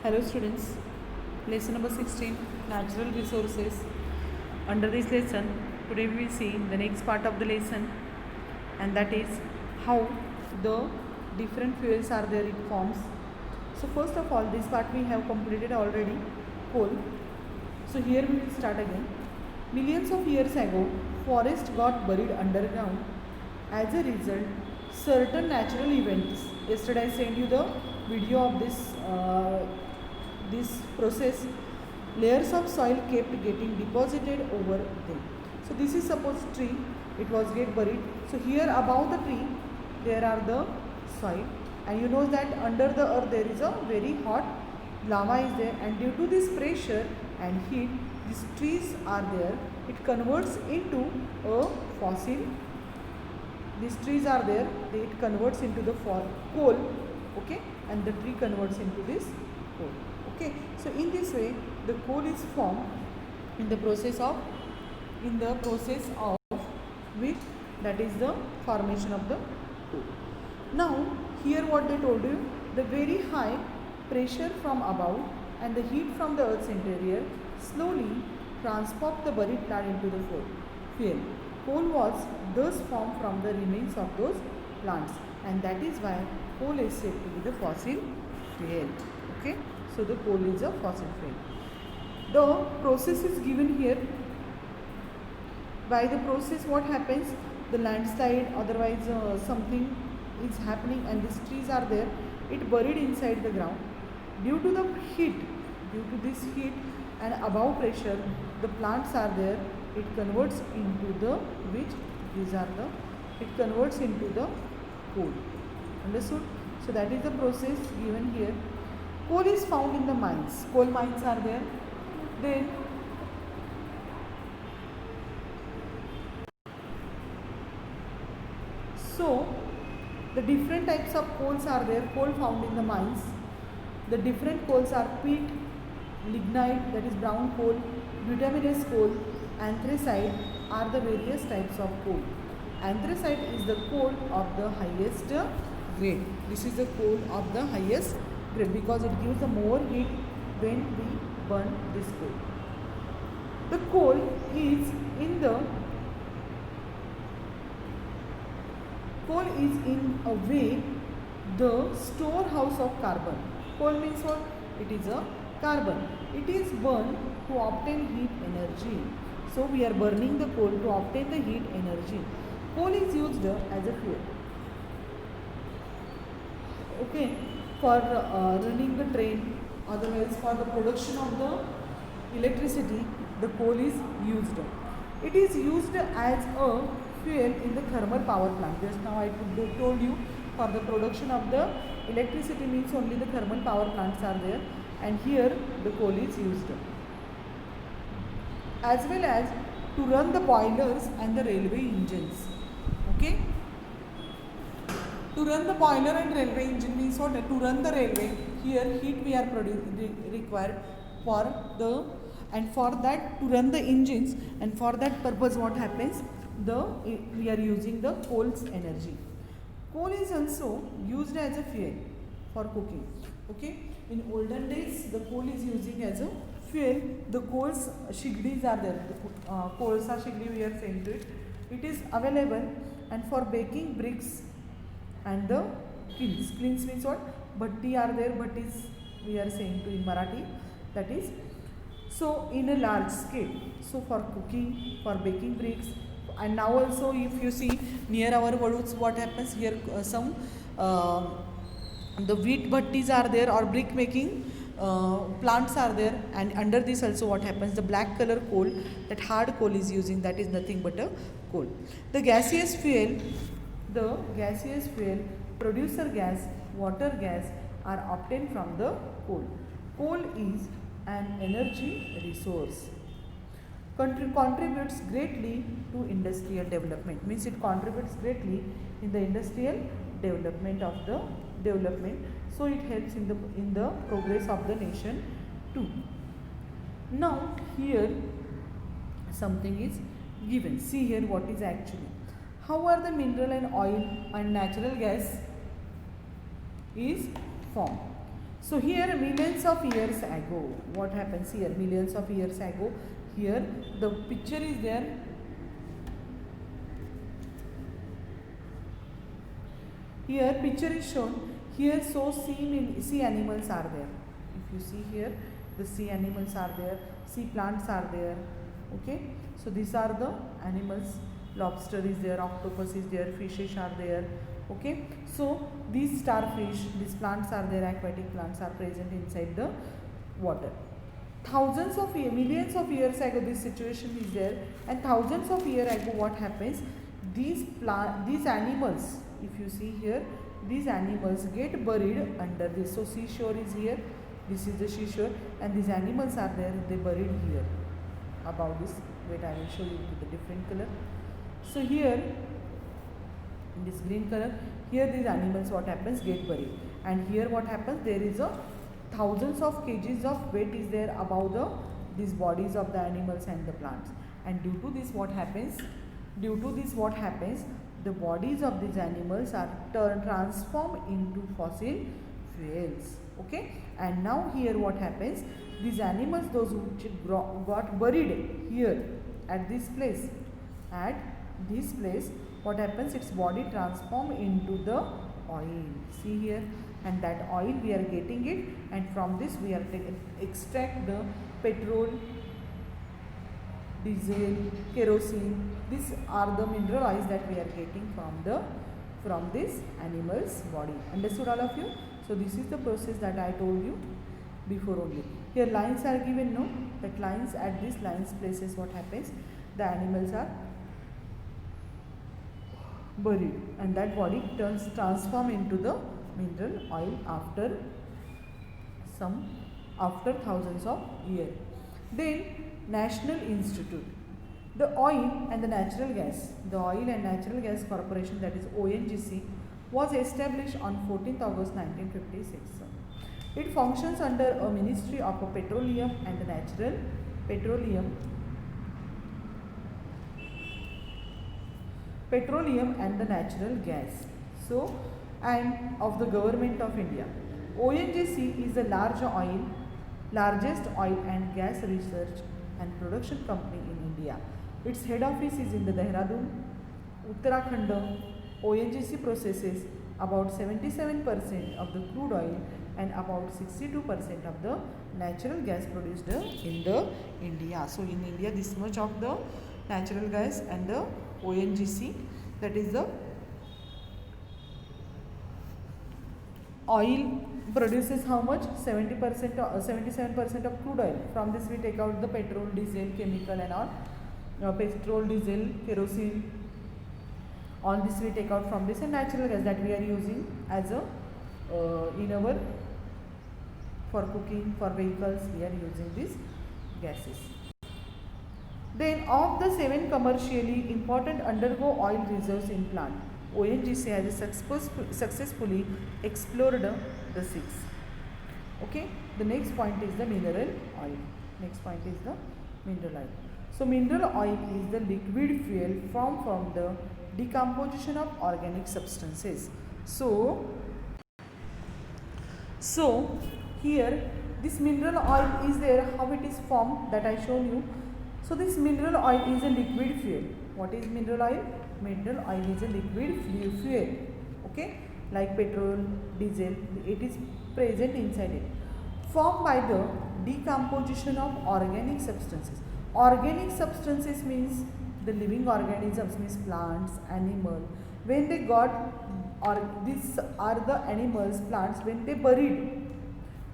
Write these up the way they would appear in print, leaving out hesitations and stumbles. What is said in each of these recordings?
Hello students, lesson number 16, natural resources. Under this lesson, today we will see the next part of the lesson, and that is how the different fuels are there in forms. So first of all, this part we have completed already, coal. So here we will start again. Millions of years ago, forest got buried underground. As a result, certain natural events. Yesterday I sent you the video of this process. Layers of soil kept getting deposited over them. So this is suppose tree. It was get buried. So here above the tree, there are the soil, and you know that under the earth there is a very hot lava is there, and due to this pressure and heat, these trees are there. It converts into a fossil. These trees are there, it converts into the coal, okay, and the tree converts into this coal, okay. So in this way the coal is formed in the process of which, that is the formation of the coal. Now here what they told you, the very high pressure from above and the heat from the earth's interior slowly transform the buried plant into the fuel. Coal was thus formed from the remains of those plants, and that is why coal is said to be the fossil fuel. Okay, so the coal is a fossil fuel. The process is given here. By the process, what happens? The landslide, otherwise something is happening, and these trees are there. It buried inside the ground. Due to this heat and above pressure, the plants are there. It converts into the it converts into the coal. Understood? So that is the process given here. Coal is found in the mines. Coal mines are there. Then so the different types of coals are there. Coal found in the mines. The different coals are peat, lignite, that is brown coal, bituminous coal, anthracite are the various types of coal. Anthracite is the coal of the highest grade. This is the coal of the highest grade because it gives the more heat when we burn this coal. The coal is in a way the storehouse of carbon. Coal means what? It is a carbon. It is burned to obtain heat energy. So we are burning the coal to obtain the heat energy. Coal is used as a fuel. Okay, for running the train, otherwise for the production of the electricity, the coal is used. It is used as a fuel in the thermal power plant. Just now I told you, for the production of the electricity means only the thermal power plants are there, and here the coal is used, as well as to run the boilers and the railway engines. Okay, to run the boiler and railway engine means what? To run the railway, here heat we are required for the, and for that to run the engines, and for that purpose what happens, we are using the coal's energy. Coal is also used as a fuel for cooking. Okay, in olden days the coal is using as a fuel. The coal's shigdis are there. Koalsa shigdi we are saying to it. It is available, and for baking bricks and the kilns. Kilns means what? Bhatti are there. Bhattis we are saying to in Marathi. That is, so in a large scale. So for cooking, for baking bricks, and now also if you see near our Vaduds, what happens here, some the wheat bhattis are there, or brick making plants are there, and under this also what happens, the black color coal, that hard coal is using, that is nothing but a coal. The gaseous fuel, producer gas, water gas are obtained from the coal. Coal is an energy resource. Contributes greatly to industrial development, means it contributes greatly in the industrial development of the development. So it helps in the progress of the nation too. Now here something is given. See here what is actually. How are the mineral and oil and natural gas is formed? So here millions of years ago, what happens here? Millions of years ago, here the picture is there. Here picture is shown. Here so sea animals are there. If you see here, the sea animals are there, sea plants are there. Okay, so these are the animals. Lobster is there, octopus is there, fishes are there. Okay, so these starfish, these plants are there, aquatic plants are present inside the water. Thousands of years, millions of years ago this situation is there, and thousands of years ago what happens, these animals, if you see here, these animals get buried under this. So seashore is here, this is the seashore, and these animals are there, they buried here. About this, wait, I will show you with a different color. So here in this green color, here these animals what happens, get buried, and here what happens, there is a thousands of kgs of weight is there above these bodies of the animals and the plants, and due to this what happens, the bodies of these animals are transformed into fossil fuels. Okay, and now here what happens, these animals, those which got buried here at this place, what happens, its body transform into the oil. See here, and that oil we are getting it, and from this we are extract the petrol, diesel, kerosene. These are the mineral oils that we are getting from this animal's body. Understood all of you? So this is the process that I told you before only. Here lines are given, no, that lines, at these lines places what happens, the animals are buried, and that body transform into the mineral oil after thousands of years. Then National Institute, the Oil and Natural Gas Corporation, that is ONGC, was established on 14th August 1956. It functions under a Ministry of Petroleum and Natural Gas. So, and of the Government of India. ONGC is the largest oil and gas research and production company in India. Its head office is in the Dehradun, Uttarakhand. ONGC processes about 77% of the crude oil and about 62% of the natural gas produced in the India. So in India, this much of the natural gas, and the ONGC, that is the oil, produces how much? 70% or 77% of crude oil. From this we take out the petrol, diesel, chemical and all. Petrol, diesel, kerosene, all this we take out from this, and natural gas that we are using as a in our, for cooking, for vehicles, we are using these gases. Then of the 7 commercially important undergo oil reserves in plant, ONGC has successfully explored the 6. Okay, the next point is the mineral oil. So mineral oil is the liquid fuel formed from the decomposition of organic substances. So here this mineral oil is there, how it is formed, that I shown you. So this mineral oil is a liquid fuel. What is mineral oil? Mineral oil is a liquid fuel. Okay, like petrol, diesel, it is present inside it, formed by the decomposition of organic substances. Organic substances means the living organisms, means plants, animal. When they got, or these are the animals, plants, when they buried.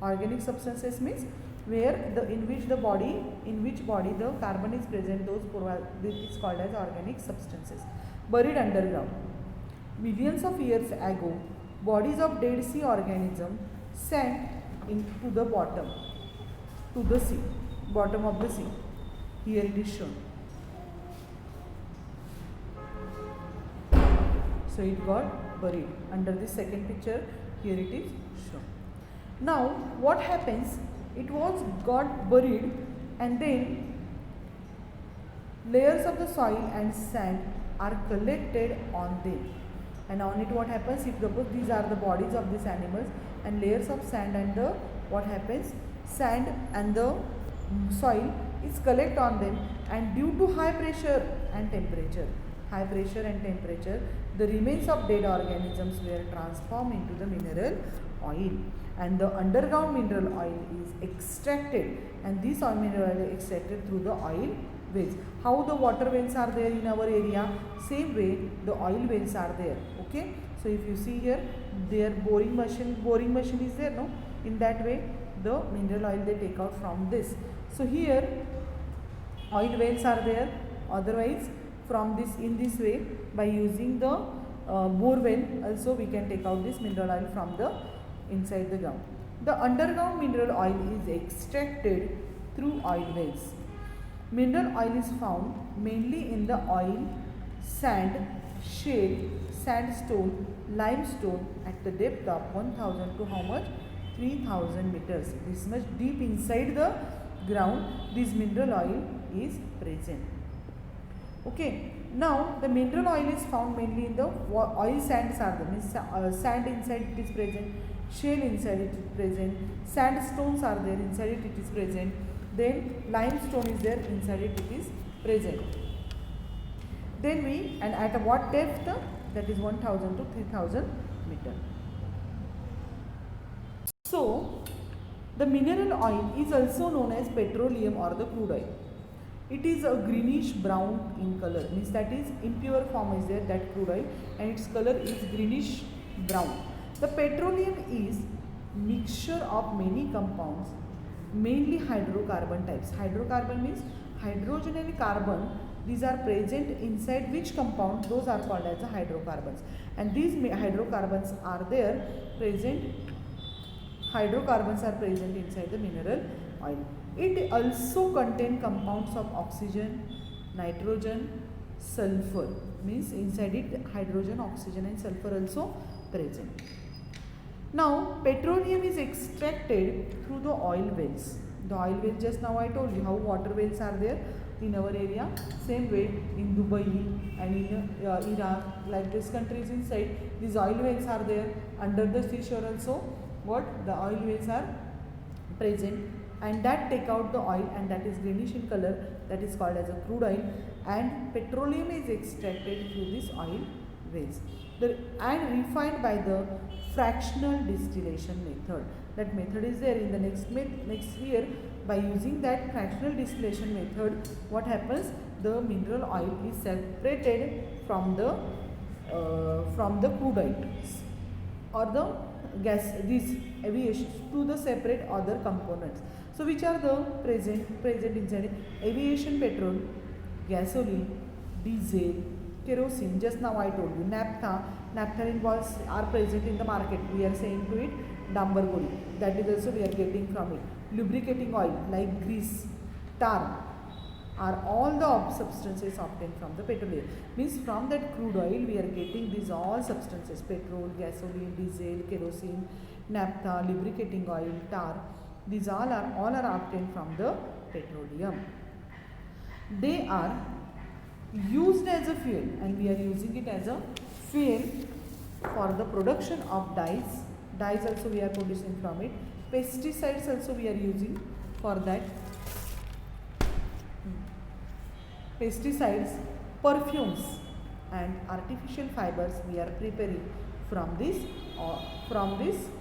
Organic substances means where the in which body the carbon is present, those is called as organic substances. Buried underground. Millions of years ago, bodies of dead sea organisms sank into the bottom, to the sea, bottom of the sea. Here it is shown. So it got buried. Under this second picture, here it is shown. Now what happens? It was got buried, and then layers of the soil and sand are collected on them, and on it what happens, if suppose these are the bodies of these animals, and layers of sand, and the what happens, sand and the soil is collect on them, and due to high pressure and temperature, the remains of dead organisms were transformed into the mineral oil, and the underground mineral oil is extracted, and this oil mineral oil is extracted through the oil wells. How the water wells are there in our area? Same way the oil wells are there. Okay, so if you see here, their boring machine is there, no? In that way the mineral oil they take out from this. So here oil wells are there. Otherwise from this, in this way, by using the bore well also we can take out this mineral oil from the inside the ground. The underground mineral oil is extracted through oil wells. Mineral oil is found mainly in the oil, sand, shale, sandstone, limestone at the depth of 1000 to how much? 3000 meters. This much deep inside the ground this mineral oil is present. Okay, now the mineral oil is found mainly in the oil sands are there, means sand inside it is present, shale inside it is present, sandstones are there, inside it is present, then limestone is there, inside it is present. Then we, and at what depth? That is 1000 to 3000 meter. So the mineral oil is also known as petroleum or the crude oil. It is a greenish brown in color, means that is impure form is there, that crude oil, and its color is greenish brown. The petroleum is mixture of many compounds, mainly hydrocarbon types. Hydrocarbon means hydrogen and carbon, these are present inside which compound? Those are called as the hydrocarbons, and these hydrocarbons are there present, hydrocarbons are present inside the mineral oil. It also contains compounds of oxygen, nitrogen, sulfur, means inside it hydrogen, oxygen and sulfur also present. Now petroleum is extracted through the oil wells. The oil wells, just now I told you how water wells are there in our area. Same way in Dubai and in Iraq, like these countries inside, these oil wells are there. Under the seashore also, what? The oil wells are present, and that take out the oil, and that is greenish in color, that is called as a crude oil, and petroleum is extracted through this oil wells and refined by the fractional distillation method. That method is there in the next year. By using that fractional distillation method, what happens? The mineral oil is separated from the crude oil or the gas, these aviation, to the separate other components. So which are the present inside? Aviation petrol, gasoline, diesel, kerosene, just now I told you, naphthalene balls are present in the market, we are saying to it dambar goli, that is also we are getting from it. Lubricating oil like grease, tar are all the substances obtained from the petroleum. Means from that crude oil we are getting these all substances: petrol, gasoline, diesel, kerosene, naphtha, lubricating oil, tar. These all are obtained from the petroleum. They are used as a fuel, and we are using it as a fuel for the production of dyes. Dyes also we are producing from it. Pesticides also we are using for that. Pesticides, perfumes and artificial fibers we are preparing from this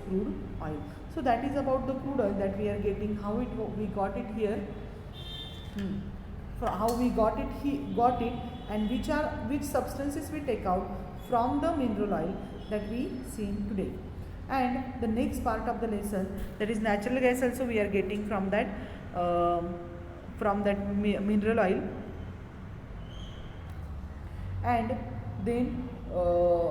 crude oil. So that is about the crude oil that we are getting, how we got it here, how we got it, and which substances we take out from the mineral oil that we seen today. And the next part of the lesson, that is natural gas, also we are getting from that mineral oil, and then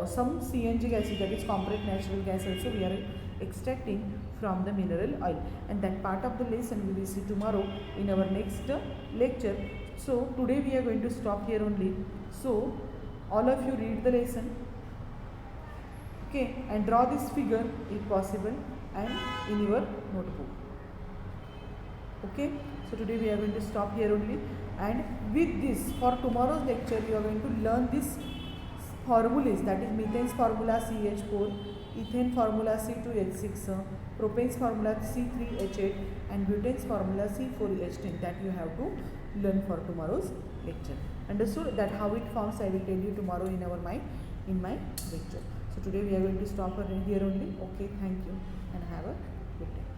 some CNG gas, that is compressed natural gas, also we are extracting from the mineral oil. And that part of the lesson we will see tomorrow in our next lecture. So today we are going to stop here only. So all of you read the lesson, okay, and draw this figure if possible and in your notebook. Okay, so today we are going to stop here only, and with this, for tomorrow's lecture you are going to learn this formulas, that is methane's formula CH4, ethane formula C2H6, propane's formula C3H8, and butane's formula C4H10. That you have to learn for tomorrow's lecture. Understood? That how it forms I will tell you tomorrow in my lecture. So today we are going to stop here only. Okay, thank you and have a good day.